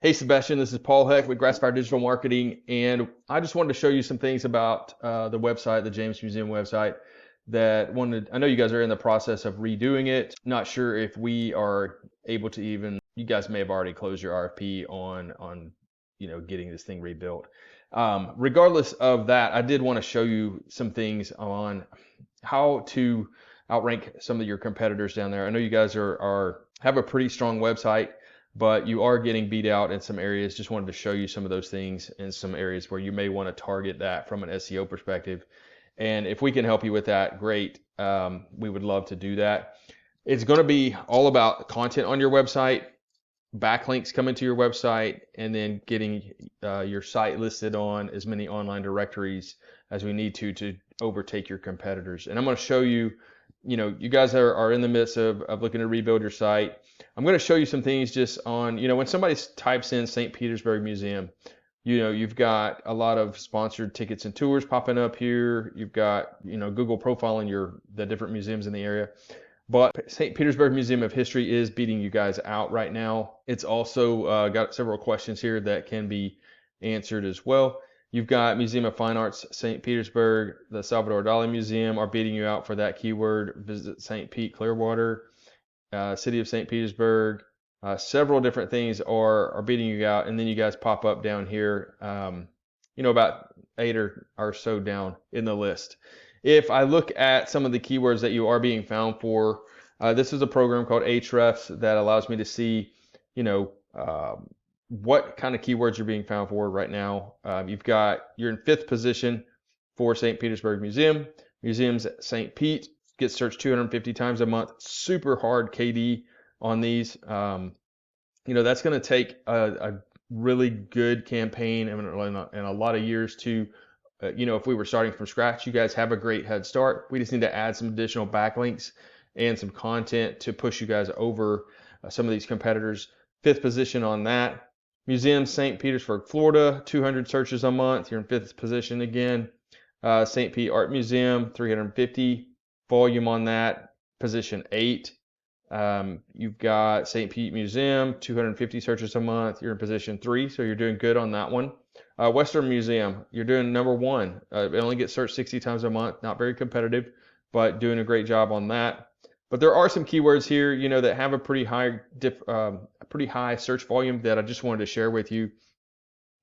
Hey Sebastian, this is Paul Heck with Grassfire Digital Marketing, and I just wanted to show you some things about the website, the James Museum website. I know you guys are in the process of redoing it. Not sure if we are able to even. You guys may have already closed your RFP on getting this thing rebuilt. Regardless of that, I did want to show you some things on how to outrank some of your competitors down there. I know you guys have a pretty strong website, but you are getting beat out in some areas. Just wanted to show you some of those things in some areas where you may want to target that from an SEO perspective. And if we can help you with that, great. We would love to do that. It's going to be all about content on your website, backlinks coming to your website, and then getting your site listed on as many online directories as we need to overtake your competitors. And I'm going to show you, you guys are in the midst of looking to rebuild your site. I'm going to show you some things just on, when somebody types in St. Petersburg Museum, you've got a lot of sponsored tickets and tours popping up here. You've got, Google profiling the different museums in the area. But St. Petersburg Museum of History is beating you guys out right now. It's also got several questions here that can be answered as well. You've got Museum of Fine Arts, St. Petersburg, the Salvador Dali Museum are beating you out for that keyword. Visit St. Pete Clearwater, City of St. Petersburg. Several different things are beating you out, and then you guys pop up down here, about 8 or so down in the list. If I look at some of the keywords that you are being found for, this is a program called Ahrefs that allows me to see, what kind of keywords you're being found for right now. You're in 5th position for St. Petersburg Museum. Museums at St. Pete gets searched 250 times a month. Super hard KD on these. That's going to take a really good campaign and a lot of years to, if we were starting from scratch. You guys have a great head start. We just need to add some additional backlinks and some content to push you guys over some of these competitors. 5th position on that. Museum St. Petersburg, Florida, 200 searches a month. You're in 5th position again. St. Pete Art Museum, 350 volume on that, position 8. You've got St. Pete Museum, 250 searches a month. You're in position 3, so you're doing good on that one. Western Museum, you're doing number 1. It only gets searched 60 times a month. Not very competitive, but doing a great job on that. But there are some keywords here, that have a pretty high search volume that I just wanted to share with you.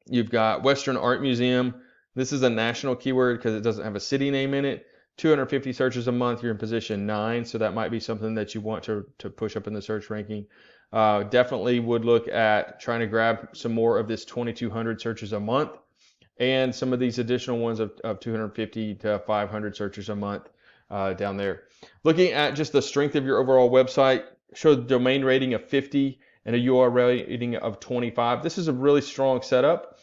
You've got Western Art Museum. This is a national keyword because it doesn't have a city name in it. 250 searches a month. You're in position 9, so that might be something that you want to push up in the search ranking. Definitely would look at trying to grab some more of this 2,200 searches a month and some of these additional ones of 250 to 500 searches a month down there. Looking at just the strength of your overall website, show the domain rating of 50 and a URL rating of 25. This is a really strong setup.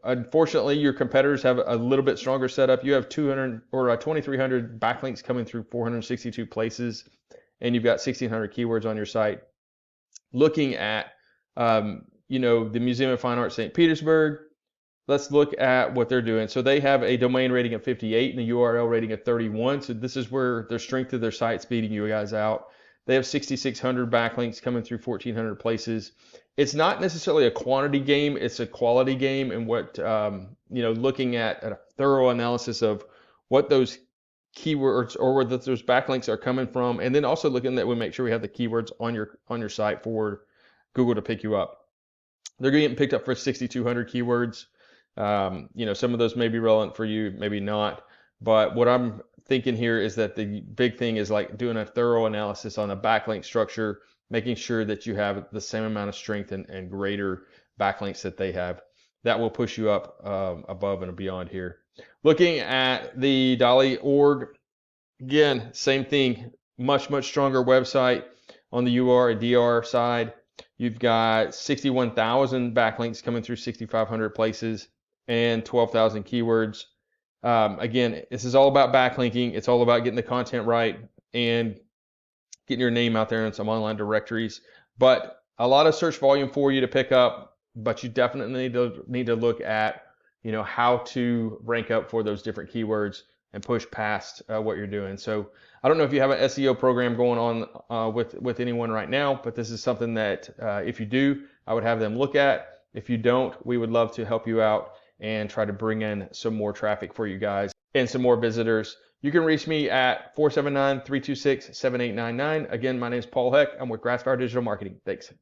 Unfortunately, your competitors have a little bit stronger setup. You have 200 or 2,300 backlinks coming through 462 places, and you've got 1,600 keywords on your site. Looking at, the Museum of Fine Arts St. Petersburg, let's look at what they're doing. So they have a domain rating of 58 and a URL rating of 31. So this is where their strength of their site's beating you guys out. They have 6,600 backlinks coming through 1,400 places. It's not necessarily a quantity game, it's a quality game. And what, looking at a thorough analysis of what those keywords or where those backlinks are coming from, and then also looking that we make sure we have the keywords on your site for Google to pick you up. They're getting picked up for 6,200 keywords. Some of those may be relevant for you, maybe not. But what I'm thinking here is that the big thing is like doing a thorough analysis on the backlink structure, making sure that you have the same amount of strength and greater backlinks that they have. That will push you up above and beyond here. Looking at the Dali org, again, same thing, much stronger website on the UR and DR side. You've got 61,000 backlinks coming through 6,500 places and 12,000 keywords. Again, this is all about backlinking. It's all about getting the content right and getting your name out there in some online directories. But a lot of search volume for you to pick up, but you definitely need to look at, how to rank up for those different keywords and push past what you're doing. So I don't know if you have an SEO program going on with anyone right now, but this is something that if you do, I would have them look at. If you don't, we would love to help you out and try to bring in some more traffic for you guys and some more visitors. You can reach me at 479-326-7899. Again, my name is Paul Heck. I'm with Grassfire Digital Marketing. Thanks.